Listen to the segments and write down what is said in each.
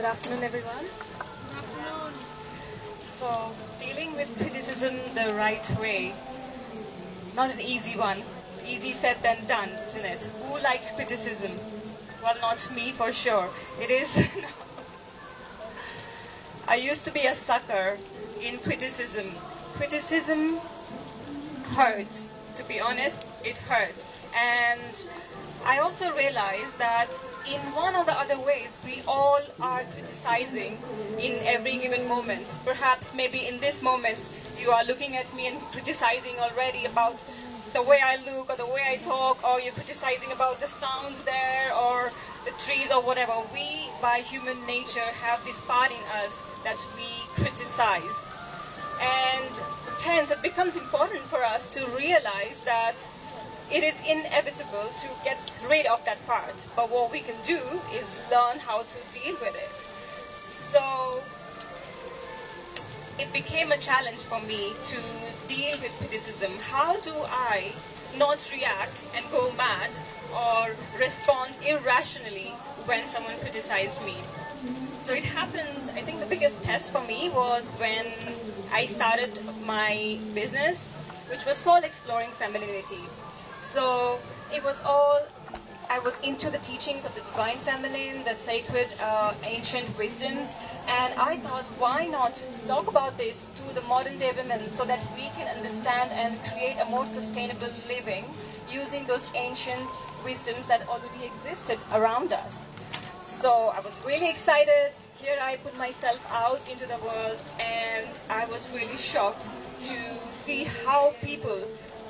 Good afternoon, everyone. Good afternoon. So, dealing with criticism the right way, not an easy one. Easy said than done, isn't it? Who likes criticism? Well, not me for sure. It is. I used to be a sucker in criticism. Criticism hurts. To be honest, it hurts. And I also realized that in one or the other ways, we all are criticizing in every given moment. Perhaps maybe in this moment, you are looking at me and criticizing already about the way I look or the way I talk, or you're criticizing about the sound there or the trees or whatever. We, by human nature, have this part in us that we criticize. And hence, it becomes important for us to realize that it is inevitable to get rid of that part. But what we can do is learn how to deal with it. So it became a challenge for me to deal with criticism. How do I not react and go mad or respond irrationally when someone criticized me? So it happened, I think the biggest test for me was when I started my business, which was called Exploring Femininity. So it was all, I was into the teachings of the divine feminine, the sacred ancient wisdoms, and I thought, why not talk about this to the modern day women so that we can understand and create a more sustainable living using those ancient wisdoms that already existed around us. So I was really excited. Here I put myself out into the world, and I was really shocked to see how people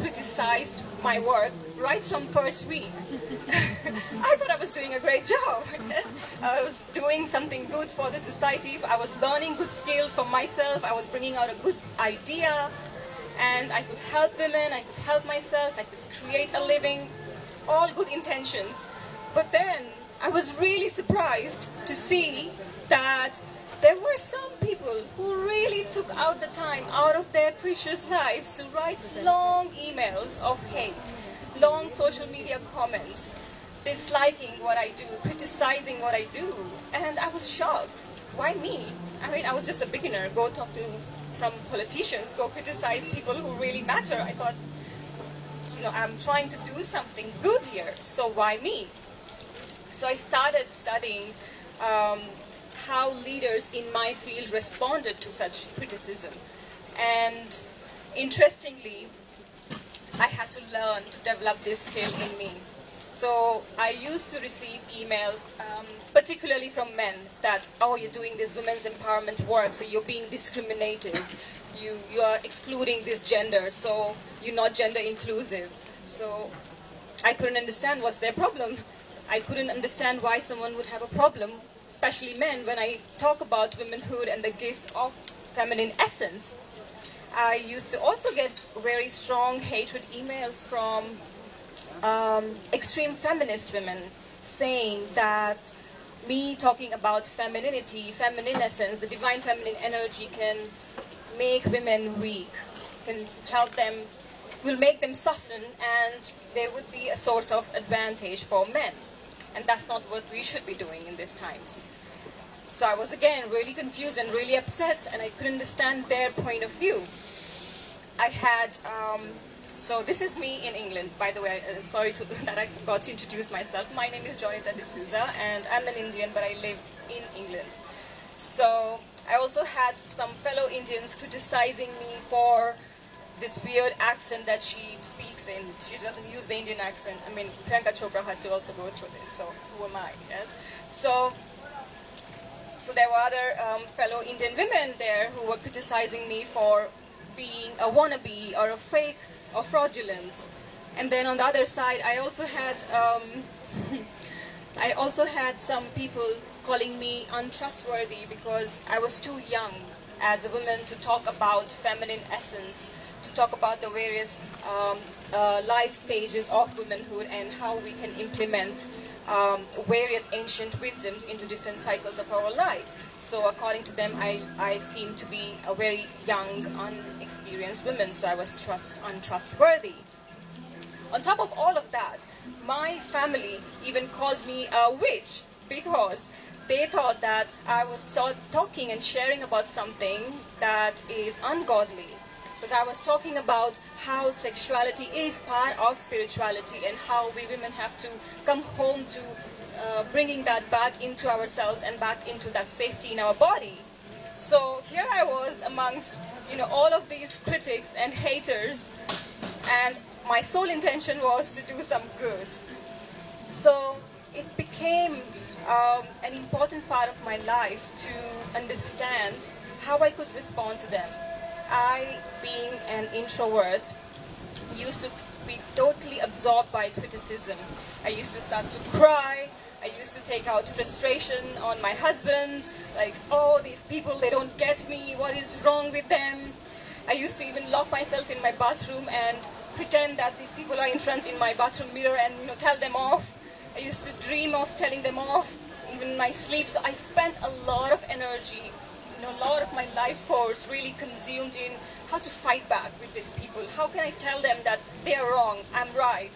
criticized my work right from first week. I thought I was doing a great job. Yes? I was doing something good for the society. I was learning good skills for myself. I was bringing out a good idea, and I could help women, I could help myself, I could create a living, all good intentions. But then I was really surprised to see that there were some people who really took out the time out of their precious lives to write long emails of hate, long social media comments, disliking what I do, criticizing what I do. And I was shocked. Why me? I mean, I was just a beginner. Go talk to some politicians, go criticize people who really matter. I thought, I'm trying to do something good here, so why me? So I started studying how leaders in my field responded to such criticism. And interestingly, I had to learn to develop this skill in me. So I used to receive emails, particularly from men, that, oh, you're doing this women's empowerment work, so you're being discriminated. You are excluding this gender, so you're not gender inclusive. So I couldn't understand what's their problem. I couldn't understand why someone would have a problem, especially men, when I talk about womanhood and the gift of feminine essence. I used to also get very strong hatred emails from extreme feminist women saying that me talking about femininity, feminine essence, the divine feminine energy can make women weak, can help them, will make them soften, and there would be a source of advantage for men. And that's not what we should be doing in these times. So I was again really confused and really upset, and I couldn't understand their point of view. I had, so this is me in England, by the way. Sorry that I forgot to introduce myself. My name is Jonita D'souza, and I'm an Indian, but I live in England. So I also had some fellow Indians criticizing me for this weird accent that she speaks in. She doesn't use the Indian accent. I mean, Priyanka Chopra had to also go through this, so who am I? Yes? So there were other fellow Indian women there who were criticizing me for being a wannabe or a fake or fraudulent. And then on the other side, I also had some people calling me untrustworthy because I was too young as a woman to talk about feminine essence, to talk about the various life stages of womanhood and how we can implement various ancient wisdoms into different cycles of our life. So according to them, I seemed to be a very young, unexperienced woman, so I was untrustworthy. On top of all of that, my family even called me a witch because they thought that I was talking and sharing about something that is ungodly. Because I was talking about how sexuality is part of spirituality and how we women have to come home to bringing that back into ourselves and back into that safety in our body. So here I was amongst, all of these critics and haters, and my sole intention was to do some good. So it became an important part of my life to understand how I could respond to them. I, being an introvert, used to be totally absorbed by criticism. I used to start to cry. I used to take out frustration on my husband, like, oh, these people, they don't get me, what is wrong with them? I used to even lock myself in my bathroom and pretend that these people are in front in my bathroom mirror and tell them off. I used to dream of telling them off, even in my sleep. So I spent a lot of energy, a lot of my life force really consumed in how to fight back with these people. How can I tell them that they are wrong, I'm right?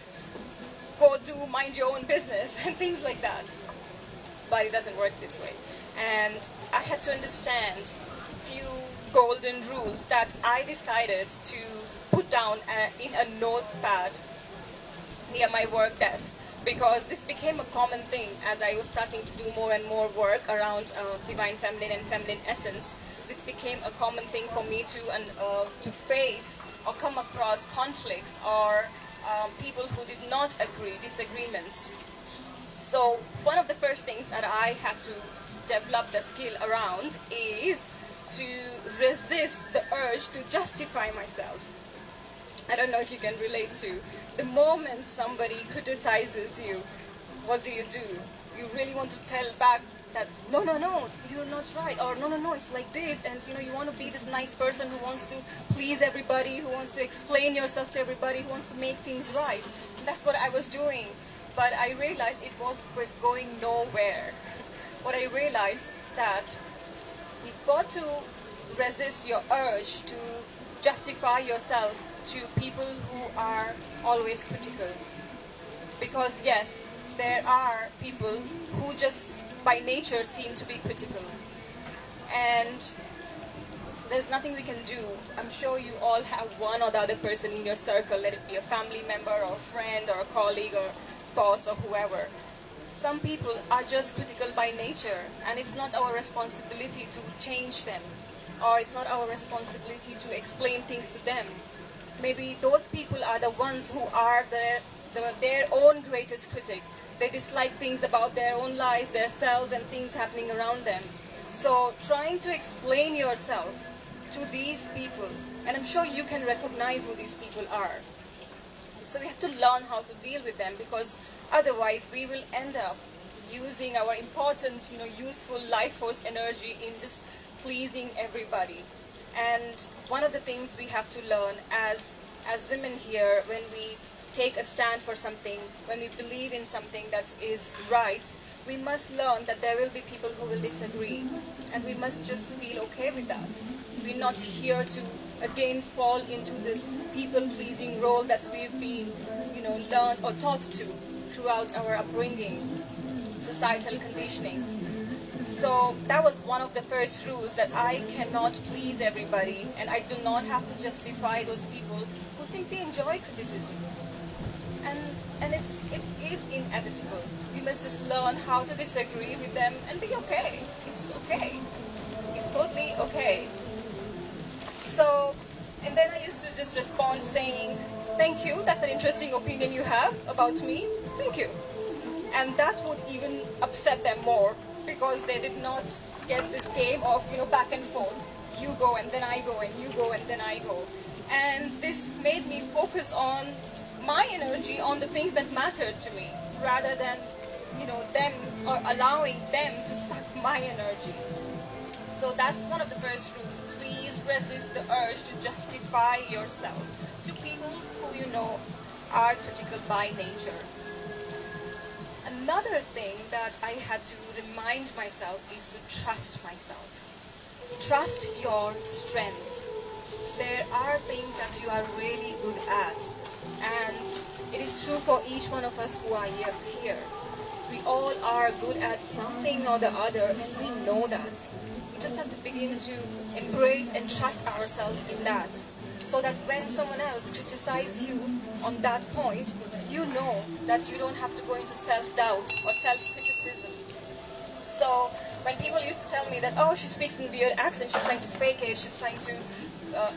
Go do mind your own business and things like that. But it doesn't work this way. And I had to understand a few golden rules that I decided to put down in a notepad near my work desk, because this became a common thing as I was starting to do more and more work around divine feminine and feminine essence. This became a common thing for me to face or come across conflicts or people who did not agree, disagreements. So one of the first things that I had to develop the skill around is to resist the urge to justify myself. I don't know if you can relate to. The moment somebody criticizes you, what do? You really want to tell back that, no, you're not right, or no, it's like this, and you want to be this nice person who wants to please everybody, who wants to explain yourself to everybody, who wants to make things right. And that's what I was doing, but I realized it was going nowhere. What I realized that you've got to resist your urge to justify yourself to people who are always critical. Because yes, there are people who just by nature seem to be critical. And there's nothing we can do. I'm sure you all have one or the other person in your circle, let it be a family member or a friend or a colleague or boss or whoever. Some people are just critical by nature, and it's not our responsibility to change them, or it's not our responsibility to explain things to them. Maybe those people are the ones who are their own greatest critic. They dislike things about their own lives, their selves, and things happening around them. So trying to explain yourself to these people, and I'm sure you can recognize who these people are. So we have to learn how to deal with them, because otherwise we will end up using our important, useful life force energy in just pleasing everybody. And one of the things we have to learn as women here, when we take a stand for something, when we believe in something that is right, we must learn that there will be people who will disagree, and we must just feel okay with that. We're not here to again fall into this people-pleasing role that we've been, learned or taught to throughout our upbringing, societal conditionings. So that was one of the first rules, that I cannot please everybody, and I do not have to justify those people who simply enjoy criticism. And it is inevitable. We must just learn how to disagree with them and be okay. It's okay. It's totally okay. So, and then I used to just respond saying, thank you, that's an interesting opinion you have about me, thank you. And that would even upset them more, because they did not get this game of, back and forth. You go and then I go, and you go and then I go. And this made me focus on my energy on the things that mattered to me, rather than, them, or allowing them to suck my energy. So that's one of the first rules. Please resist the urge to justify yourself to people who are critical by nature. Another thing that I had to remind myself is to trust myself. Trust your strengths. There are things that you are really good at, and it is true for each one of us who are here. We all are good at something or the other, and we know that. We just have to begin to embrace and trust ourselves in that, so that when someone else criticizes you on that point, you know that you don't have to go into self-doubt or self-criticism. So when people used to tell me that, oh, she speaks in weird accent, she's trying to fake it, she's trying to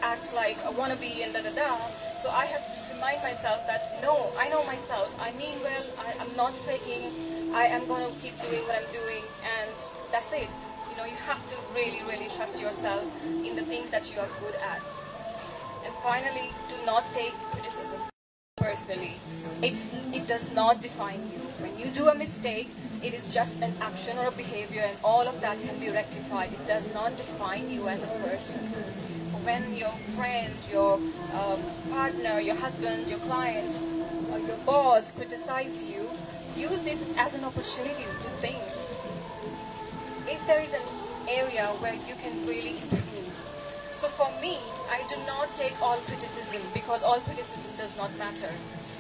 act like a wannabe and da-da-da, so I have to just remind myself that, no, I know myself, I mean well, I'm not faking, I am going to keep doing what I'm doing, and that's it. You know, you have to really, really trust yourself in the things that you are good at. And finally, do not take criticism personally. It does not define you. When you do a mistake, it is just an action or a behavior, and all of that can be rectified. It does not define you as a person. So when your friend, your partner, your husband, your client, or your boss criticize you, use this as an opportunity to think. If there is an area where you can really improve. So for me, I do not take all criticism, because all criticism does not matter.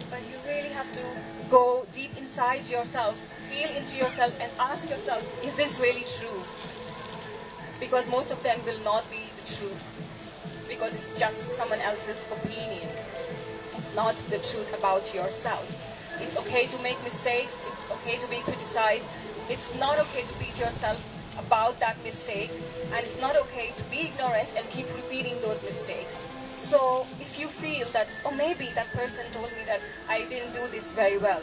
But you really have to go deep inside yourself, feel into yourself, and ask yourself, is this really true? Because most of them will not be the truth, because it's just someone else's opinion. It's not the truth about yourself. It's okay to make mistakes, it's okay to be criticized, it's not okay to beat yourself about that mistake, and it's not okay to be ignorant and keep repeating those mistakes. So if you feel that, oh, maybe that person told me that I didn't do this very well,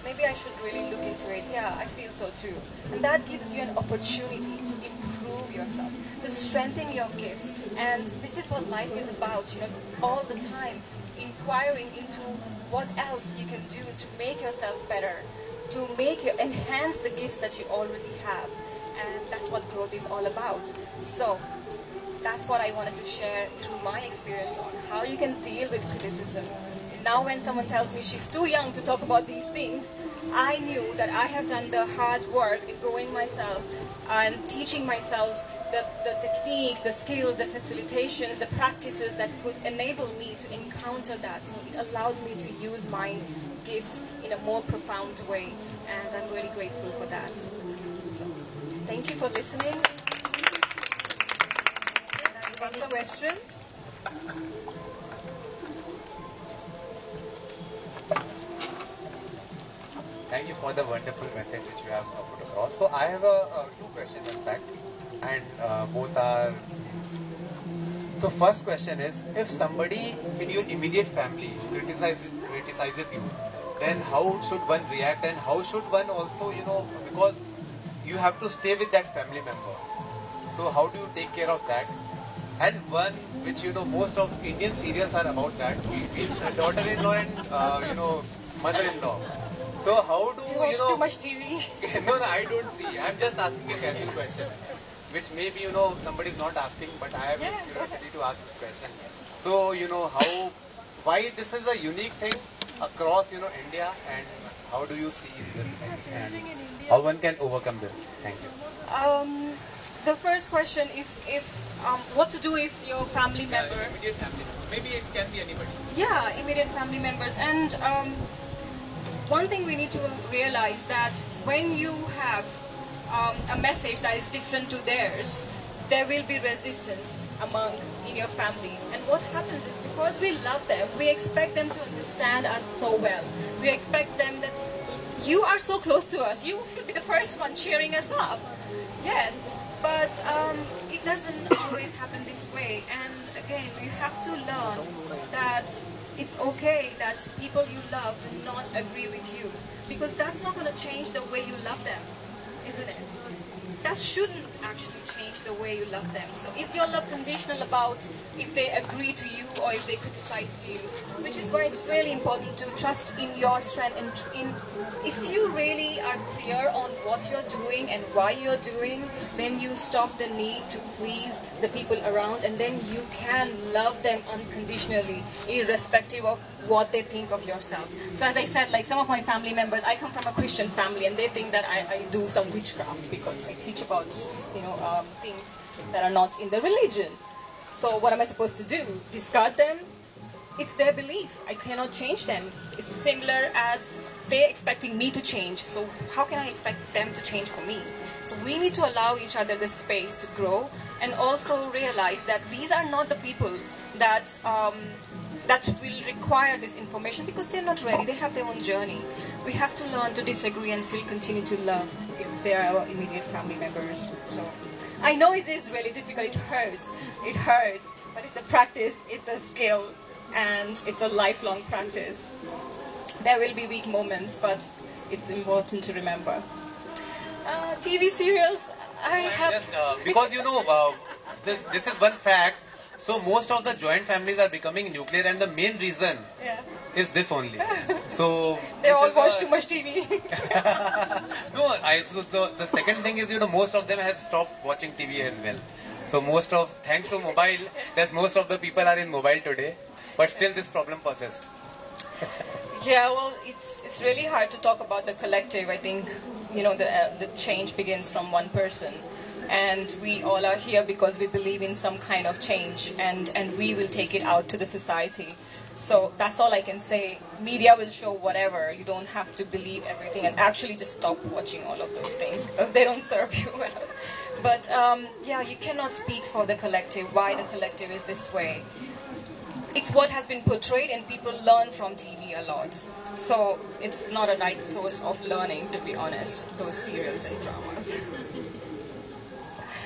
maybe I should really look into it. Yeah, I feel so too. And that gives you an opportunity to improve yourself, to strengthen your gifts. And this is what life is about, you know, all the time inquiring into what else you can do to make yourself better, to enhance the gifts that you already have. And that's what growth is all about. So that's what I wanted to share through my experience on how you can deal with criticism. Now when someone tells me she's too young to talk about these things, I knew that I have done the hard work in growing myself and teaching myself the techniques, the skills, the facilitations, the practices that could enable me to encounter that. So it allowed me to use my gifts in a more profound way, and I'm really grateful for that. So, thank you for listening. Any questions? Thank you for the wonderful message which you have put across. So I have two questions in fact, and both are. So first question is, if somebody in your immediate family criticizes you, then how should one react, and how should one also, you know, because you have to stay with that family member. So how do you take care of that? And one which, you know, most of Indian serials are about that, is daughter-in-law and you know, mother-in-law. So how do you know? Too much TV. No, I don't see. I'm just asking a casual question, which maybe, you know, somebody is not asking, but I have curiosity to ask this question. So, you know, why this is a unique thing across, you know, India, and how do you see this thing, and how one can overcome this? Thank you. The first question, what to do if your family member... Immediate family member. Maybe it can be anybody. Yeah, immediate family members. And one thing we need to realize that when you have a message that is different to theirs, there will be resistance in your family. And what happens is, because we love them, we expect them to understand us so well. We expect them that you are so close to us, you should be the first one cheering us up. Yes, but it doesn't always happen this way. And again, you have to learn that it's okay that people you love do not agree with you, because that's not going to change the way you love them, isn't it? That shouldn't actually change the way you love them. So is your love conditional about if they agree to you or if they criticize you? Which is why it's really important to trust in your strength, and if you really are clear on what you're doing and why you're doing, then you stop the need to please the people around, and then you can love them unconditionally, irrespective of what they think of yourself. So as I said, like some of my family members, I come from a Christian family, and they think that I do some witchcraft because I teach about, you know, things that are not in the religion. So what am I supposed to do? Discard them? it's their belief. I cannot change them. It's similar as they're expecting me to change. So how can I expect them to change for me? So we need to allow each other the space to grow, and also realize that these are not the people that that will require this information, because they're not ready. They have their own journey. We have to learn to disagree and still continue to love if they're our immediate family members. So I know it is really difficult. It hurts, but it's a practice, it's a skill, and it's a lifelong practice. There will be weak moments, but it's important to remember. TV serials, I have... Just, because this is one fact. So most of the joint families are becoming nuclear, and the main reason is this only. So they all watch too much TV. No, the second thing is, most of them have stopped watching TV as well. So thanks to mobile, most of the people are in mobile today, but still this problem persists. Yeah, well, it's really hard to talk about the collective. I think, the change begins from one person. And we all are here because we believe in some kind of change, and we will take it out to the society. So that's all I can say. Media will show whatever. You don't have to believe everything, and actually just stop watching all of those things because they don't serve you well. But yeah, you cannot speak for the collective, why the collective is this way. It's what has been portrayed, and people learn from TV a lot. So it's not a right source of learning, to be honest, those serials and dramas.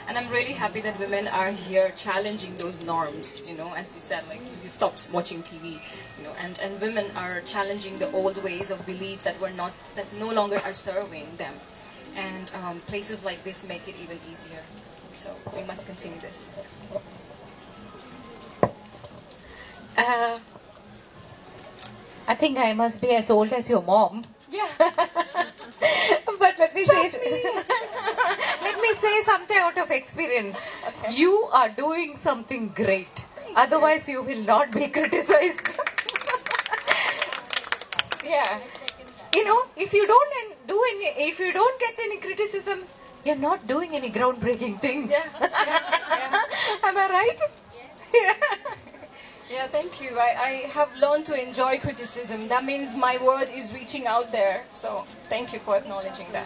And I'm really happy that women are here challenging those norms, as you said, like you stop watching TV, and women are challenging the old ways of beliefs that no longer are serving them. And places like this make it even easier. So we must continue this. I think I must be as old as your mom. Yeah. But let me say something out of experience. Okay. You are doing something great. Otherwise, you will not be criticized. Yeah. If you don't get any criticisms, you're not doing any groundbreaking things. Yeah. Am I right? Yeah. Yeah, thank you. I have learned to enjoy criticism. That means my word is reaching out there. So thank you for acknowledging that.